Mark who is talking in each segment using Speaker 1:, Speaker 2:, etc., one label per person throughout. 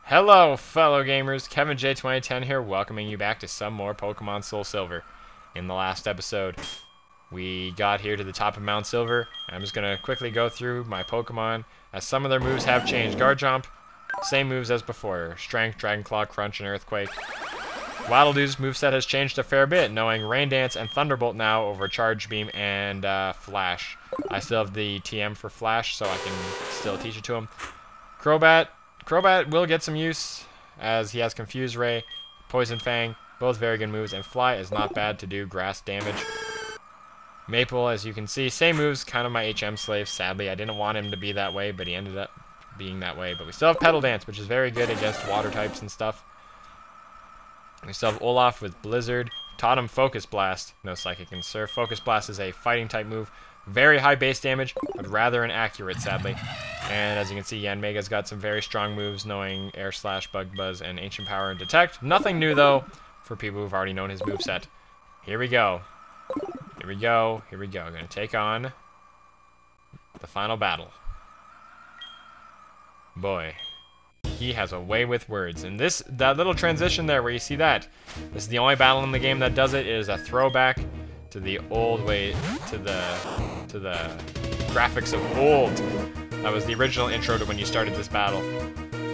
Speaker 1: Hello, fellow gamers. Kevin J2010 here, welcoming you back to some more Pokemon SoulSilver. In the last episode, we got here to the top of Mount Silver. I'm just going to quickly go through my Pokemon, as some of their moves have changed. Guard Jump, same moves as before. Strength, Dragon Claw, Crunch, and Earthquake. Waddle-Doo's moveset has changed a fair bit, knowing Rain Dance and Thunderbolt now over Charge Beam and Flash. I still have the TM for Flash, so I can still teach it to him. Crobat will get some use, as he has Confuse Ray, Poison Fang, both very good moves, and Fly is not bad to do grass damage. Maple, as you can see, same moves, kind of my HM slave. Sadly, I didn't want him to be that way, but he ended up being that way. But we still have Petal Dance, which is very good against water types and stuff. We still have Olaf with Blizzard. Taught him Focus Blast. No Psychic and Surf. Focus Blast is a fighting type move. Very high base damage, but rather inaccurate, sadly. And as you can see, Yanmega's got some very strong moves, knowing Air Slash, Bug Buzz, and Ancient Power and Detect. Nothing new, though, for people who've already known his moveset. Here we go. Here we go. Here we go. I'm going to take on the final battle. Boy, he has a way with words. And that little transition there where you see that, this is the only battle in the game that does it. It is a throwback to the old way, to the graphics of old. That was the original intro to when you started this battle.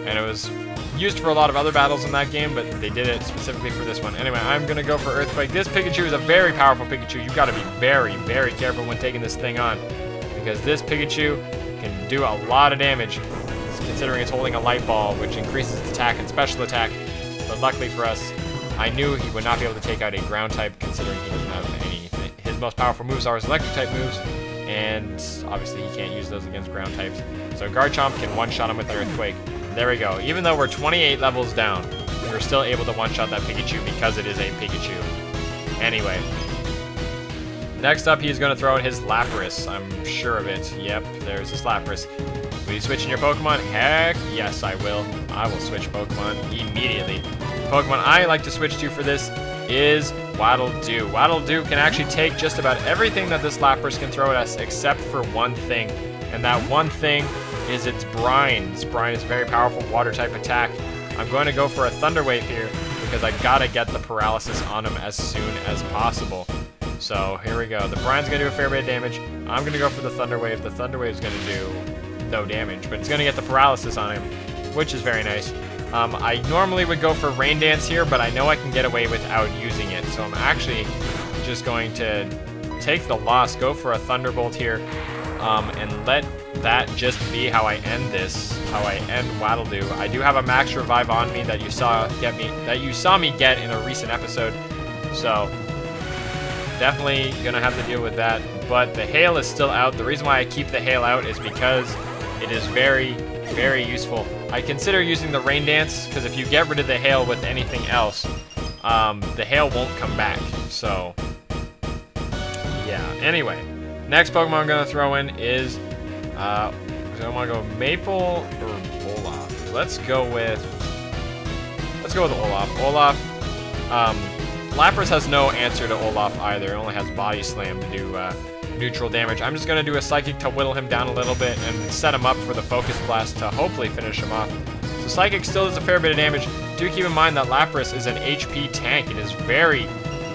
Speaker 1: And it was used for a lot of other battles in that game, but they did it specifically for this one. Anyway, I'm going to go for Earthquake. This Pikachu is a very powerful Pikachu. You've got to be very, very careful when taking this thing on, because this Pikachu can do a lot of damage, considering it's holding a Light Ball, which increases its attack and special attack. But luckily for us, I knew he would not be able to take out a ground type, considering he doesn't have any. His most powerful moves are his electric type moves, and obviously he can't use those against ground types. So Garchomp can one-shot him with an Earthquake. There we go. Even though we're 28 levels down, we're still able to one-shot that Pikachu because it is a Pikachu. Anyway, next up he's going to throw in his Lapras. I'm sure of it. Yep, there's his Lapras. Will you switch in your Pokemon? Heck yes, I will. I will switch Pokemon immediately. The Pokemon I like to switch to for this is Waddle-Doo. Waddle-Doo can actually take just about everything that this Lapras can throw at us, except for one thing. And that one thing is its Brine. This Brine is a very powerful water-type attack. I'm going to go for a Thunder Wave here, because I gotta get the paralysis on him as soon as possible. So, here we go. The Brine's gonna do a fair bit of damage. I'm gonna go for the Thunder Wave. The Thunder Wave's gonna do no damage, but it's gonna get the paralysis on him, which is very nice. I normally would go for Rain Dance here, but I know I can get away without using it, so I'm actually just going to take the loss, go for a Thunderbolt here, and let that just be how I end this, how I end Waddle-Doo. I do have a Max Revive on me that you saw me get in a recent episode, so definitely gonna have to deal with that. But the Hail is still out. The reason why I keep the Hail out is because it is very, very useful. I consider using the Rain Dance, because if you get rid of the Hail with anything else, the Hail won't come back. So, yeah. Anyway, next Pokemon I'm going to throw in is, I want to go Maple or Olaf. Let's go with Olaf. Olaf, Lapras has no answer to Olaf either. It only has Body Slam to do neutral damage. I'm just going to do a Psychic to whittle him down a little bit and set him up for the Focus Blast to hopefully finish him off. So Psychic still does a fair bit of damage. Do keep in mind that Lapras is an HP tank. It is very,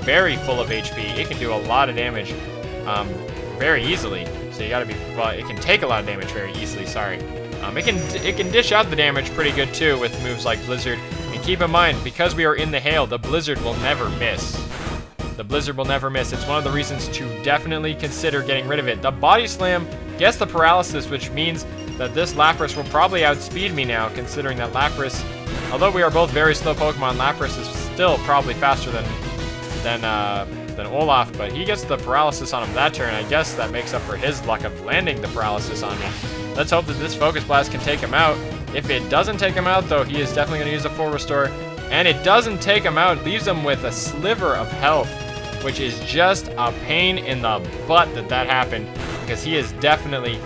Speaker 1: very full of HP. It can do a lot of damage very easily. So you got to be, well, it can take a lot of damage very easily, sorry. It can dish out the damage pretty good too with moves like Blizzard. And keep in mind, because we are in the Hail, the Blizzard will never miss. The Blizzard will never miss. It's one of the reasons to definitely consider getting rid of it. The Body Slam gets the paralysis, which means that this Lapras will probably outspeed me now, considering that Lapras, although we are both very slow Pokemon, Lapras is still probably faster than Olaf, but he gets the paralysis on him that turn. I guess that makes up for his luck of landing the paralysis on me. Let's hope that this Focus Blast can take him out. If it doesn't take him out, though, he is definitely going to use a full restore. And it doesn't take him out, leaves him with a sliver of health, which is just a pain in the butt that happened, because he is definitely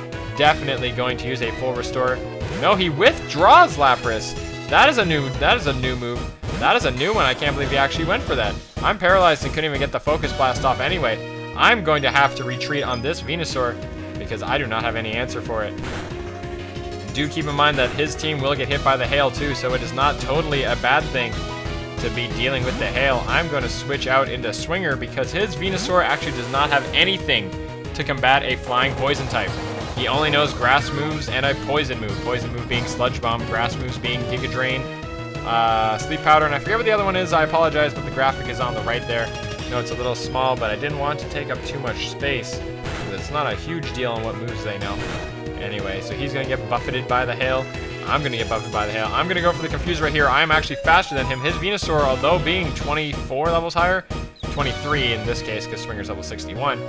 Speaker 1: going to use a full restore. No, he withdraws Lapras. That is a new move. That is a new one. I can't believe he actually went for that. I'm paralyzed and couldn't even get the Focus Blast off anyway. I'm going to have to retreat on this Venusaur because I do not have any answer for it. do keep in mind that his team will get hit by the hail too, so it is not totally a bad thing to be dealing with the hail. I'm going to switch out into Swinger because his Venusaur actually does not have anything to combat a flying poison type. He only knows grass moves and a poison move. Poison move being Sludge Bomb, grass moves being Giga Drain, Sleep Powder, and I forget what the other one is. I apologize, but the graphic is on the right there. No, it's a little small, but I didn't want to take up too much space. It's not a huge deal on what moves they know. Anyway, so he's going to get buffeted by the hail. I'm going to get buffeted by the hail. I'm going to go for the Confuse right here. I'm actually faster than him. His Venusaur, although being 24 levels higher, 23 in this case because Swinger's level 61,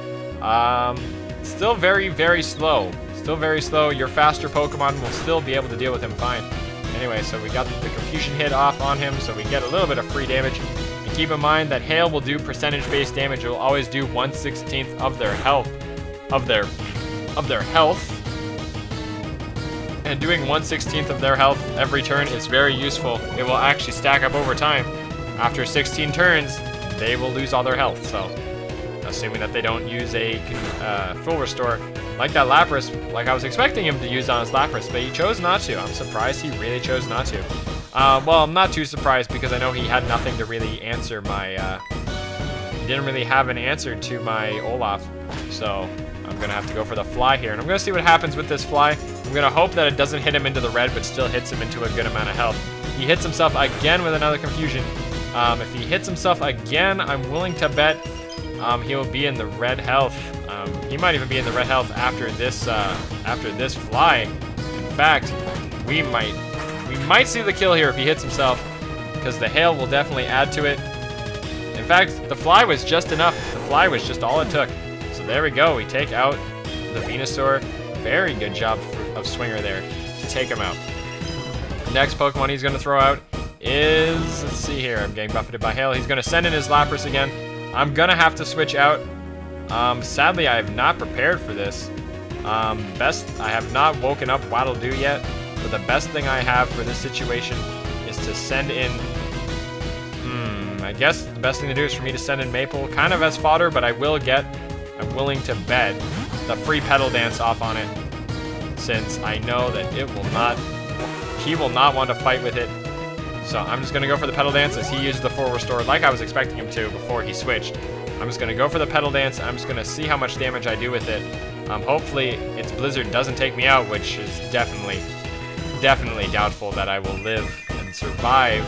Speaker 1: still very, very slow. Still very slow. Your faster Pokemon will still be able to deal with him fine. Anyway, so we got the Confusion hit off on him, so we get a little bit of free damage. And keep in mind that hail will do percentage-based damage. It will always do 1/16 of their health. Of their health. And doing 1/16 of their health every turn is very useful. It will actually stack up over time. After 16 turns, they will lose all their health. So, assuming that they don't use a full restore, like that Lapras, like I was expecting him to use on his Lapras, but he chose not to. I'm surprised he really chose not to. Well, I'm not too surprised because I know he had nothing to really answer my. He didn't really have an answer to my Olaf, so I'm gonna have to go for the fly here, and I'm gonna see what happens with this fly. I'm gonna hope that it doesn't hit him into the red, but still hits him into a good amount of health. He hits himself again with another Confusion. If he hits himself again, I'm willing to bet he will be in the red health. He might even be in the red health after this fly. In fact, we might see the kill here if he hits himself, because the hail will definitely add to it. In fact, the fly was just enough. The fly was just all it took. So there we go. We take out the Venusaur. Very good job of Swinger there to take him out. Next Pokemon he's going to throw out is, let's see here, I'm getting buffeted by hail. He's going to send in his Lapras again. I'm going to have to switch out. Sadly, I have not prepared for this. I have not woken up Waddle Doo yet, but the best thing I have for this situation is to send in, I guess the best thing to do is for me to send in Maple, kind of as fodder, but I'm willing to bet the free Petal Dance off on it, since I know that he will not want to fight with it. So I'm just going to go for the Petal Dance as he used the full restore like I was expecting him to before he switched. I'm just going to go for the Petal Dance. I'm just going to see how much damage I do with it. Hopefully its Blizzard doesn't take me out, which is definitely doubtful that I will live and survive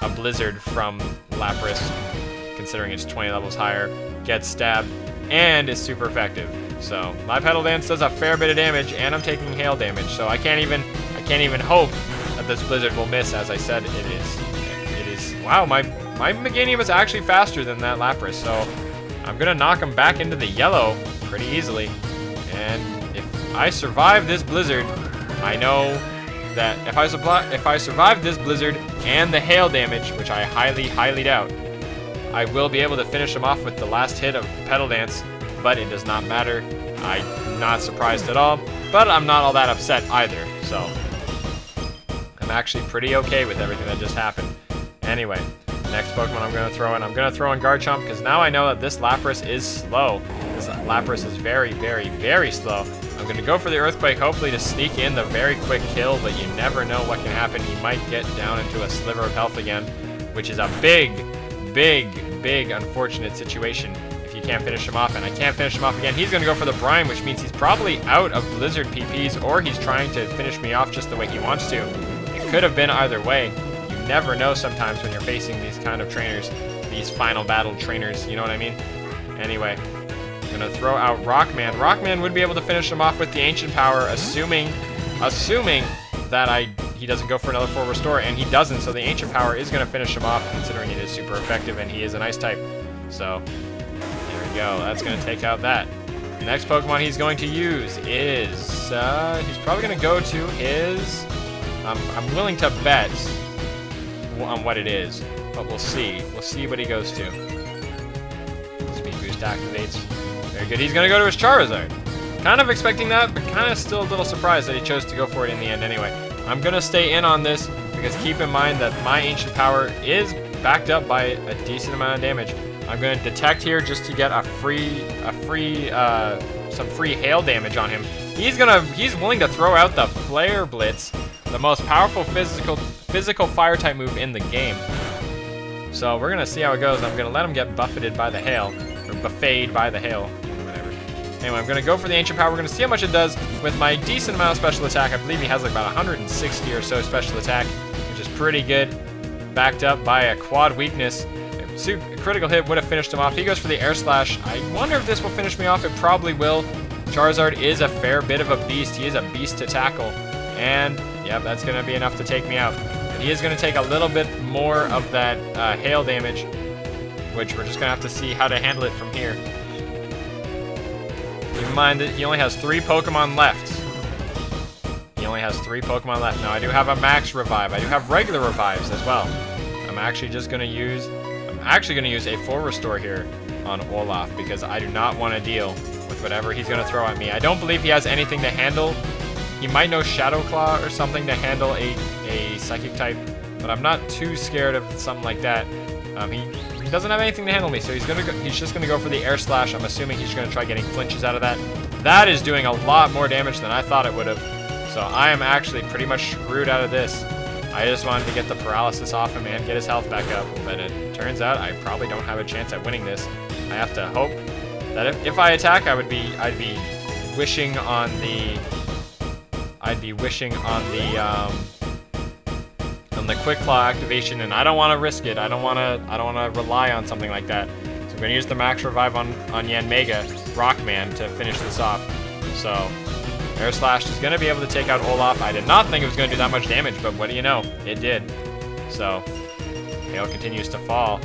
Speaker 1: a Blizzard from Lapras, considering it's 20 levels higher, gets stabbed, and is super effective. So my Petal Dance does a fair bit of damage, and I'm taking hail damage, so I can't even hope that this Blizzard will miss. As I said, it is. Wow, my Meganium is actually faster than that Lapras, so I'm gonna knock him back into the yellow pretty easily. And if I survive this Blizzard, I know that if I survive this Blizzard and the hail damage, which I highly doubt, I will be able to finish him off with the last hit of Petal Dance. But it does not matter. I'm not surprised at all, but I'm not all that upset either. So I'm actually pretty okay with everything that just happened. Anyway, next Pokemon I'm going to throw in. I'm going to throw in Garchomp because now I know that this Lapras is slow. This Lapras is very slow. I'm going to go for the Earthquake, hopefully to sneak in the very quick kill, but you never know what can happen. He might get down into a sliver of health again, which is a big unfortunate situation if you can't finish him off, and I can't finish him off again. He's going to go for the Brine, which means he's probably out of Blizzard PPs, or he's trying to finish me off just the way he wants to. It could have been either way. You never know sometimes when you're facing these kind of trainers, these final battle trainers, you know what I mean? Anyway, I'm going to throw out Rockman. Rockman would be able to finish him off with the Ancient Power, assuming that he doesn't go for another full restore, and he doesn't, so the Ancient Power is going to finish him off, considering it is super effective and he is an Ice type. So there we go. That's going to take out that. The next Pokemon he's going to use is he's probably going to go to his. I'm willing to bet on what it is, but we'll see. We'll see what he goes to. Speed Boost activates. Very good. He's going to go to his Charizard. Kind of expecting that, but kind of still a little surprised that he chose to go for it in the end anyway. I'm going to stay in on this because keep in mind that my Ancient Power is backed up by a decent amount of damage. I'm going to Detect here just to get some free hail damage on him. He's willing to throw out the Flare Blitz, the most powerful physical fire type move in the game. So we're gonna see how it goes. I'm gonna let him get buffeted by the hail, or buffeted by the hail, whatever. Anyway, I'm gonna go for the Ancient Power. We're gonna see how much it does with my decent amount of special attack. I believe he has like about 160 or so special attack, which is pretty good. Backed up by a quad weakness. A critical hit would have finished him off. He goes for the Air Slash. I wonder if this will finish me off. It probably will. Charizard is a fair bit of a beast. He is a beast to tackle. And, yeah, that's going to be enough to take me out. But he is going to take a little bit more of that hail damage, which we're just going to have to see how to handle it from here. Keep in mind that he only has 3 Pokemon left. He only has 3 Pokemon left. Now, I do have a Max Revive. I do have regular Revives as well. I'm actually going to use a full Restore here on Olaf because I do not want to deal with whatever he's going to throw at me. I don't believe he has anything to handle. He might know Shadow Claw or something to handle a Psychic type, but I'm not too scared of something like that. He doesn't have anything to handle me, so he's just going to go for the Air Slash. I'm assuming he's going to try getting flinches out of that. That is doing a lot more damage than I thought it would have. So I am actually pretty much screwed out of this. I just wanted to get the paralysis off him and get his health back up, but it turns out I probably don't have a chance at winning this. I have to hope that if I attack, I'd be wishing on the Quick Claw activation, and I don't want to risk it. I don't want to rely on something like that. So I'm going to use the Max Revive on Yanmega Rockman to finish this off. So Air Slash is going to be able to take out Olaf. I did not think it was going to do that much damage, but what do you know? It did. So Hail continues to fall.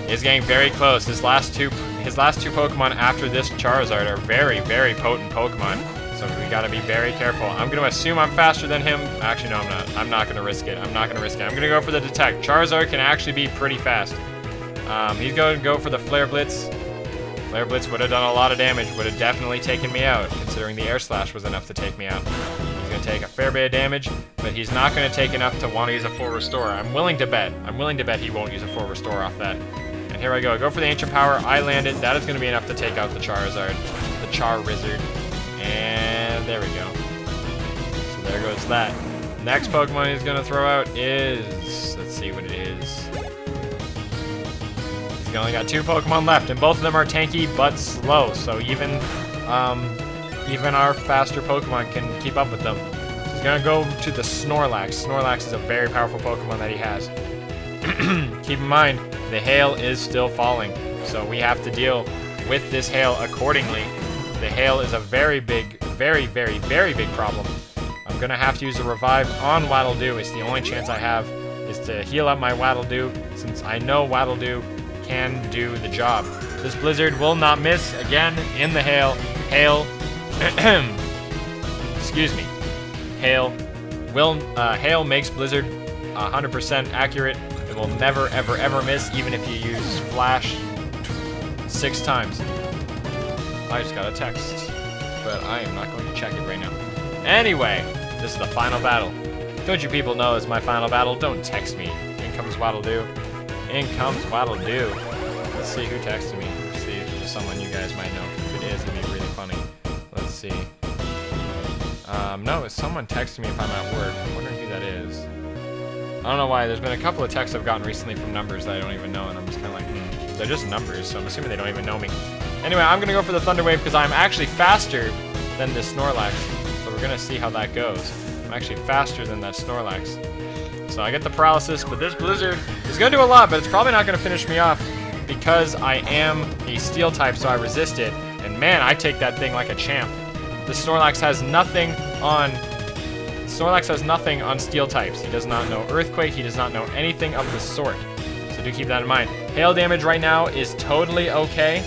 Speaker 1: He's getting very close. His last two Pokemon after this Charizard are very, very potent Pokemon. So we got to be very careful. I'm going to assume I'm faster than him. Actually, no, I'm not. I'm not going to risk it. I'm going to go for the Detect. Charizard can actually be pretty fast. He's going to go for the Flare Blitz. Flare Blitz would have done a lot of damage. Would have definitely taken me out, considering the Air Slash was enough to take me out. He's going to take a fair bit of damage, but he's not going to take enough to want to use a full Restore. I'm willing to bet he won't use a full Restore off that. And here I go. I go for the Ancient Power. I land it. That is going to be enough to take out the Charizard, the Charizard. And there we go. So there goes that. Next Pokemon he's going to throw out is... Let's see what it is. He's only got 2 Pokemon left, and both of them are tanky but slow. So even our faster Pokemon can keep up with them. So he's going to go to the Snorlax. Snorlax is a very powerful Pokemon that he has. Keep in mind, the hail is still falling. So we have to deal with this hail accordingly. The hail is a very big, very, very, very big problem. I'm going to have to use a Revive on Waddle-Doo. It's the only chance I have is to heal up my Waddle-Doo, since I know Waddle-Doo can do the job. This Blizzard will not miss again in the hail. Hail, excuse me. Hail makes Blizzard 100% accurate. It will never, ever, ever miss, even if you use Flash 6 times. I just got a text, but I am not going to check it right now. Anyway, this is the final battle. Don't you people know it's my final battle? Don't text me. In comes Waddle-Doo. In comes Waddle-Doo. Let's see who texted me. Let's see if it was someone you guys might know. If it is, it'd be really funny. Let's see. No, it's someone texting me if I'm at work. I'm wondering who that is. I don't know why. There's been a couple of texts I've gotten recently from numbers that I don't even know, and I'm just kind of like, They're just numbers, so I'm assuming they don't even know me. Anyway, I'm going to go for the Thunder Wave because I'm actually faster than this Snorlax. So we're going to see how that goes. I'm actually faster than that Snorlax. So I get the Paralysis, but this Blizzard is going to do a lot, but it's probably not going to finish me off because I am a Steel type, so I resist it. And man, I take that thing like a champ. The Snorlax has nothing on... Snorlax has nothing on Steel types. He does not know Earthquake. He does not know anything of the sort. So do keep that in mind. Hail damage right now is totally okay.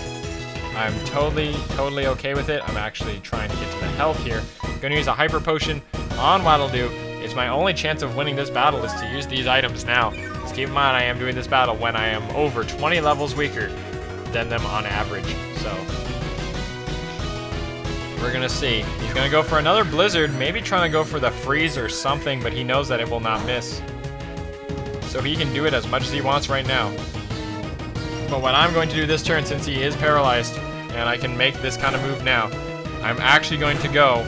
Speaker 1: I'm totally okay with it. I'm actually trying to get to the health here. I'm going to use a Hyper Potion on Waddle-Doo. It's my only chance of winning this battle is to use these items now. Just keep in mind I am doing this battle when I am over 20 levels weaker than them on average. So we're going to see. He's going to go for another Blizzard, maybe trying to go for the Freeze or something, but he knows that it will not miss. So he can do it as much as he wants right now. But what I'm going to do this turn, since he is paralyzed, and I can make this kind of move now, I'm actually going to go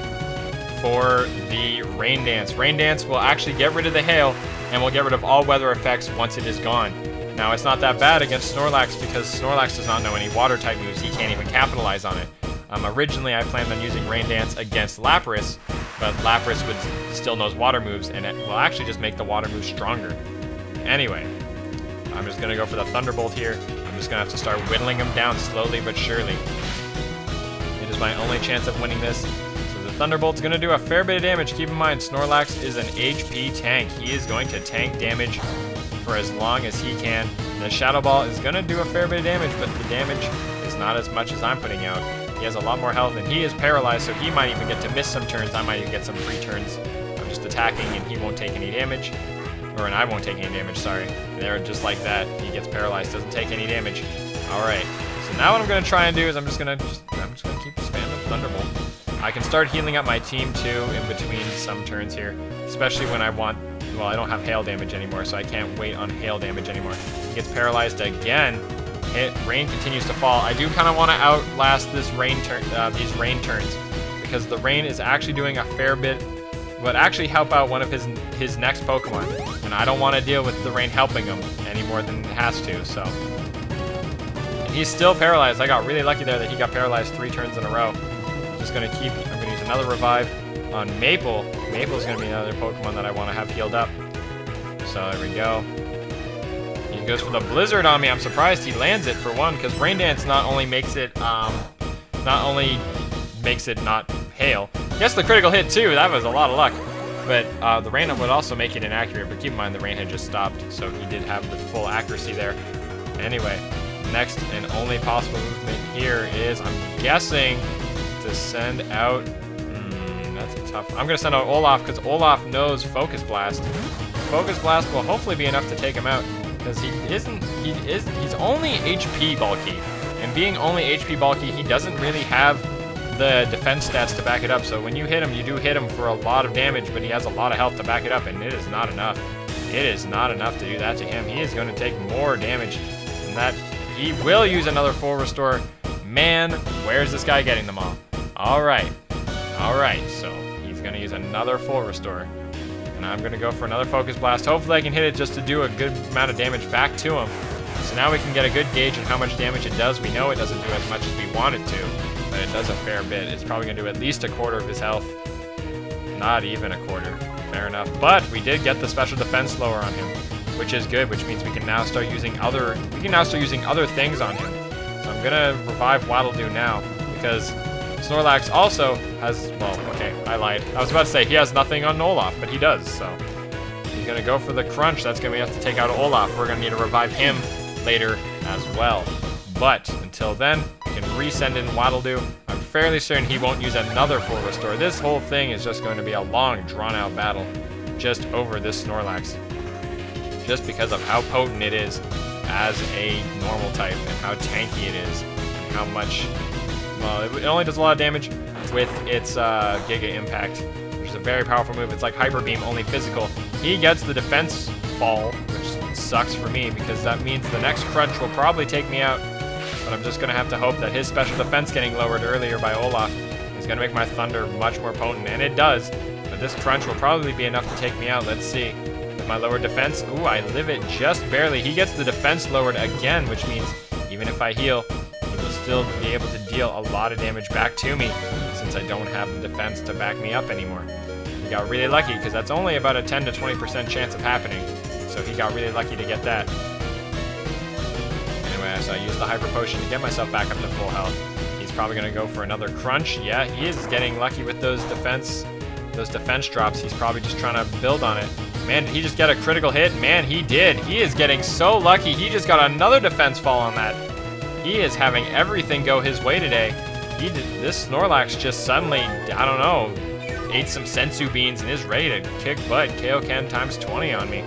Speaker 1: for the Rain Dance. Rain Dance will actually get rid of the hail, and will get rid of all weather effects once it is gone. Now, it's not that bad against Snorlax because Snorlax does not know any water-type moves. He can't even capitalize on it. Originally, I planned on using Rain Dance against Lapras, but Lapras still knows water moves, and it will actually just make the water moves stronger. Anyway, I'm just going to go for the Thunderbolt here. I'm just going to have to start whittling him down slowly but surely. It is my only chance of winning this. So the Thunderbolt's going to do a fair bit of damage. Keep in mind, Snorlax is an HP tank. He is going to tank damage for as long as he can. The Shadow Ball is going to do a fair bit of damage, but the damage is not as much as I'm putting out. He has a lot more health, and he is paralyzed, so he might even get to miss some turns. I might even get some free turns of just attacking, and he won't take any damage. And I won't take any damage, sorry. There, just like that. He gets paralyzed, doesn't take any damage. Alright, so now what I'm going to try and do is I'm just going to keep spamming Thunderbolt. I can start healing up my team, too, in between some turns here. Especially when I want... Well, I don't have hail damage anymore, so I can't wait on hail damage anymore. He gets paralyzed again. Rain continues to fall. I do kind of want to outlast this these rain turns, because the rain is actually doing a fair bit, but actually help out one of his next Pokemon, and I don't want to deal with the rain helping him any more than it has to. So, and he's still paralyzed. I got really lucky there that he got paralyzed 3 turns in a row. I'm going to use another revive on Maple. Maple's going to be another Pokemon that I want to have healed up. So there we go. He goes for the Blizzard on me. I'm surprised he lands it for one, because Rain Dance not only makes it not hail. Yes, the critical hit too. That was a lot of luck. But the rain would also make it inaccurate. But keep in mind the rain had just stopped, so he did have the full accuracy there. Anyway, next and only possible movement here is, I'm guessing, to send out. That's a tough. I'm gonna send out Olaf because Olaf knows Focus Blast. Focus Blast will hopefully be enough to take him out, because he's only HP bulky, and being only HP bulky, he doesn't really have the defense stats to back it up. So when you hit him, you do hit him for a lot of damage, but he has a lot of health to back it up, and it is not enough. It is not enough to do that to him. He is going to take more damage than that. He will use another full restore. Man, where's this guy getting them all? All right, so he's going to use another full restore. And I'm going to go for another Focus Blast. Hopefully I can hit it just to do a good amount of damage back to him. So now we can get a good gauge on how much damage it does. We know it doesn't do as much as we want it to, but it does a fair bit. It's probably going to do at least a quarter of his health. Not even a quarter. Fair enough. But we did get the special defense lower on him, which is good, which means we can now start using other things on him. So I'm going to revive Waddle-Doo now, because Snorlax also has, well, okay, I lied. I was about to say he has nothing on Olaf, but he does, so. He's going to go for the Crunch. That's going to have to take out Olaf. We're going to need to revive him later as well. But until then, we can resend in Waddle-Doo. I'm fairly certain he won't use another full restore. This whole thing is just going to be a long, drawn-out battle just over this Snorlax. Just because of how potent it is as a normal type, and how tanky it is, and how much... Well, it only does a lot of damage with its Giga Impact, which is a very powerful move. It's like Hyper Beam, only physical. He gets the defense fall, which sucks for me, because that means the next Crunch will probably take me out. But I'm just going to have to hope that his special defense getting lowered earlier by Olaf is going to make my Thunder much more potent, and it does. But this Crunch will probably be enough to take me out. Let's see. With my lowered defense, ooh, I live it just barely. He gets the defense lowered again, which means even if I heal, still be able to deal a lot of damage back to me, since I don't have the defense to back me up anymore. He got really lucky, because that's only about a 10 to 20% chance of happening, so he got really lucky to get that. Anyway, so I used the Hyper Potion to get myself back up to full health. He's probably going to go for another Crunch. Yeah, he is getting lucky with those defense drops. He's probably just trying to build on it. Man, did he just get a critical hit? Man, he did. He is getting so lucky. He just got another defense fall on that. He is having everything go his way today. This Snorlax just suddenly, I don't know, ate some Sensu beans and is ready to kick butt. Kaioken times 20 on me.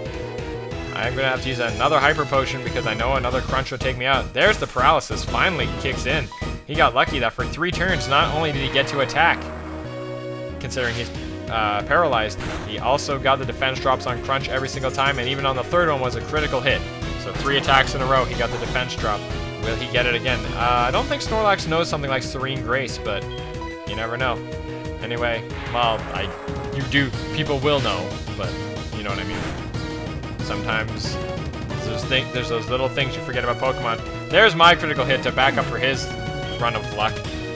Speaker 1: I'm going to have to use another Hyper Potion because I know another Crunch will take me out. There's the Paralysis, finally kicks in. He got lucky that for 3 turns, not only did he get to attack, considering he's paralyzed, he also got the defense drops on Crunch every single time, and even on the third one was a critical hit. So 3 attacks in a row, he got the defense drop. Will he get it again? I don't think Snorlax knows something like Serene Grace, but, You never know. Anyway, well, people will know, but you know what I mean. Sometimes there's those little things you forget about Pokemon. There's my critical hit to back up for his run of luck.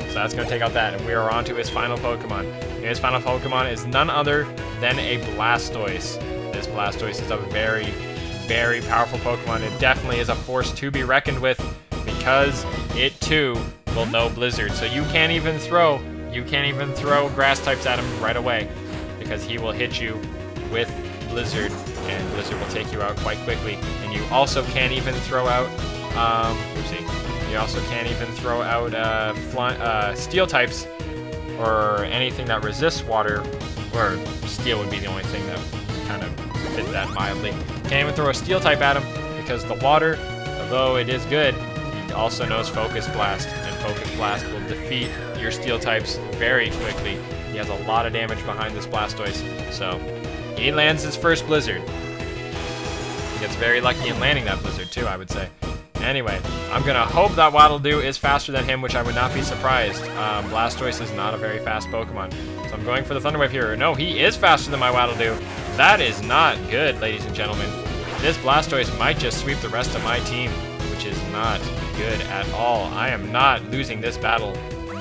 Speaker 1: So that's going to take out that, and we are on to his final Pokemon. His final Pokemon is none other than a Blastoise. This Blastoise is a very, very powerful Pokemon. It definitely is a force to be reckoned with because it too will know Blizzard. So you can't even throw grass types at him right away because he will hit you with Blizzard, and Blizzard will take you out quite quickly. And you also can't even throw out, you also can't even throw out steel types or anything that resists water, or steel would be the only thing that kind of fit that mildly. Can't even throw a steel type at him because the water, although it is good, he also knows Focus Blast, and Focus Blast will defeat your steel types very quickly. He has a lot of damage behind this Blastoise, so he lands his first Blizzard. He gets very lucky in landing that Blizzard too, I would say. Anyway, I'm gonna hope that Waddle Doo is faster than him, which I would not be surprised. Blastoise is not a very fast Pokemon, so I'm going for the Thunder Wave here. No, he is faster than my Waddle Doo. That is not good, ladies and gentlemen. This Blastoise might just sweep the rest of my team, which is not good at all. I am not losing this battle.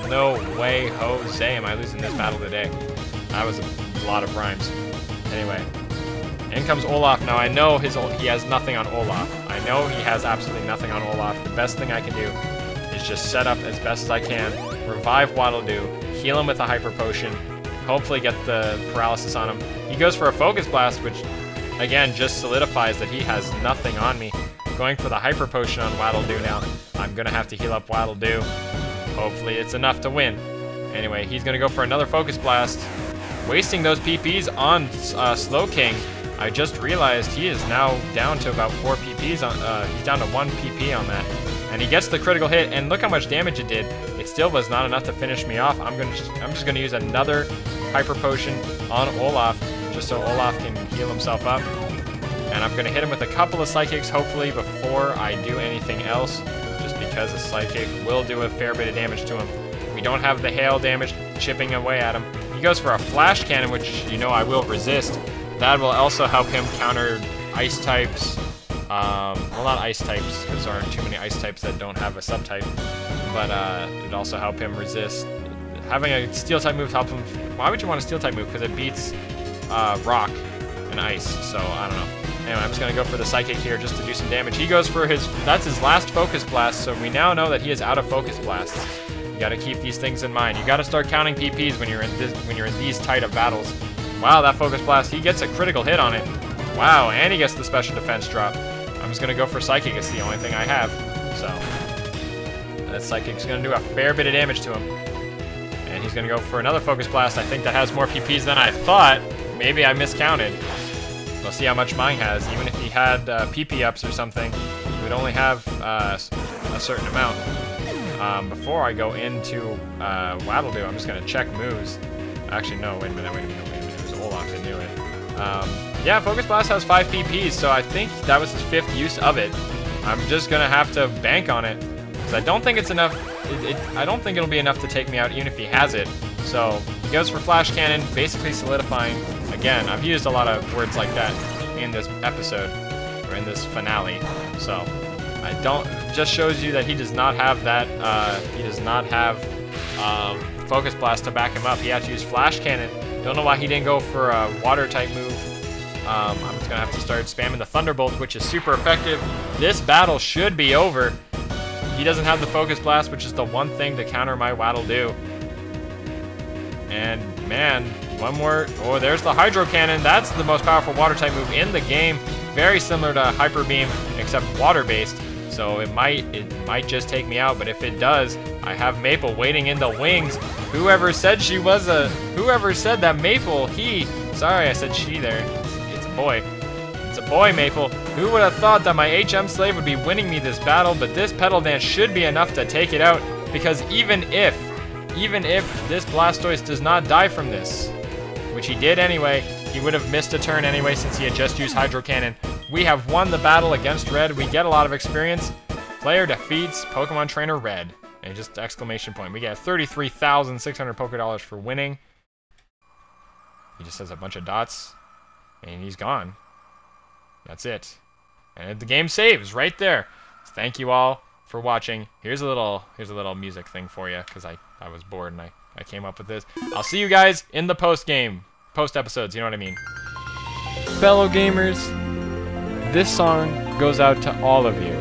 Speaker 1: No way, Jose, am I losing this battle today. That was a lot of rhymes. Anyway, in comes Olaf. Now I know he has nothing on Olaf. I know he has absolutely nothing on Olaf. The best thing I can do is just set up as best as I can, revive Waddle Doo, heal him with a Hyper Potion, hopefully get the paralysis on him. He goes for a Focus Blast, which again just solidifies that he has nothing on me. Going for the Hyper Potion on Waddle Doo now. I'm gonna have to heal up Waddle Doo. Hopefully it's enough to win. Anyway, he's gonna go for another Focus Blast, wasting those PPs on Slowking. I just realized he is now down to about 4 PPs on, he's down to 1 PP on that. And he gets the critical hit, and look how much damage it did. It still was not enough to finish me off. I'm just gonna use another Hyper Potion on Olaf, just so Olaf can heal himself up. And I'm gonna hit him with a couple of Psychics, hopefully, before I do anything else, just because a Psychic will do a fair bit of damage to him. We don't have the hail damage chipping away at him. He goes for a Flash Cannon, which, you know, I will resist. That will also help him counter Ice types. Well, not Ice types, because there aren't too many Ice types that don't have a subtype. But it would also help him resist. Having a Steel type move helps him. Why would you want a Steel type move? Because it beats Rock and Ice. So I don't know. Anyway, I'm just gonna go for the Psychic here just to do some damage. He goes for that's his last Focus Blast. So we now know that he is out of Focus Blasts. You got to keep these things in mind. You got to start counting PPs when you're in these tight of battles. Wow, that Focus Blast, he gets a critical hit on it. Wow, and he gets the special defense drop. I'm just going to go for Psychic, it's the only thing I have. So, that Psychic's going to do a fair bit of damage to him. And he's going to go for another Focus Blast. I think that has more PPs than I thought. Maybe I miscounted. We'll see how much mine has. Even if he had PP ups or something, he would only have a certain amount. Before I go into Waddle Doo, I'm just going to check moves. Actually, no, wait a minute. It was Olaf that knew it. Yeah, Focus Blast has 5 PPs, so I think that was his 5th use of it. I'm just going to have to bank on it, because I don't think it's enough. I don't think it'll be enough to take me out, even if he has it. So, he goes for Flash Cannon, basically solidifying. Again, I've used a lot of words like that in this episode, or in this finale, so just shows you that he does not have that, he does not have Focus Blast to back him up. He had to use Flash Cannon. Don't know why he didn't go for a water type move. I'm just gonna have to start spamming the Thunderbolt, which is super effective. This battle should be over. He doesn't have the Focus Blast, which is the one thing to counter my Waddle Doo. And man, one more. Oh, there's the Hydro Cannon. That's the most powerful water type move in the game. Very similar to Hyper Beam, except water based. So it might just take me out, but if it does, I have Maple waiting in the wings. Whoever said that Maple, sorry I said she there, it's a boy. It's a boy, Maple. Who would have thought that my HM Slave would be winning me this battle, but this Petal Dance should be enough to take it out, because even if this Blastoise does not die from this, which he did anyway, he would have missed a turn anyway since he had just used Hydro Cannon. We have won the battle against Red. We get a lot of experience. Player defeats Pokemon Trainer Red. And just exclamation point. We get 33,600 Poké Dollars for winning. He just has a bunch of dots. And he's gone. That's it. And the game saves right there. So thank you all for watching. Here's a little music thing for you, because I was bored and I came up with this. I'll see you guys in the post episodes, you know what I mean. Fellow gamers, this song goes out to all of you.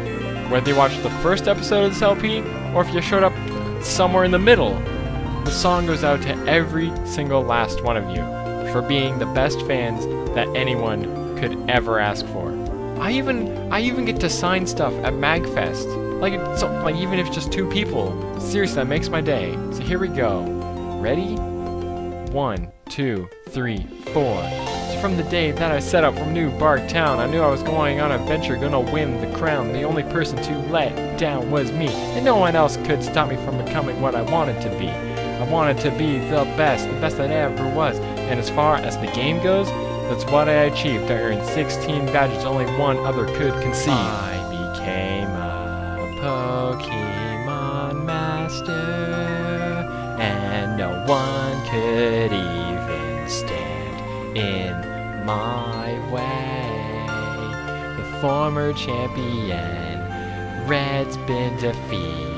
Speaker 1: Whether you watched the first episode of this LP, or if you showed up somewhere in the middle, the song goes out to every single last one of you for being the best fans that anyone could ever ask for. I even get to sign stuff at MagFest. Like even if it's just 2 people. Seriously, that makes my day. So here we go. Ready? 1, 2, 3, 4. So from the day that I set up from New Bark Town, I knew I was going on an adventure, gonna win the crown. The only person to let down was me, and no one else could stop me from becoming what I wanted to be. I wanted to be the best that ever was. And as far as the game goes, that's what I achieved. I earned 16 badges only one other could conceive. I became a Pokemon Master, and no one could even stand in my way. The former champion, Red's been defeated.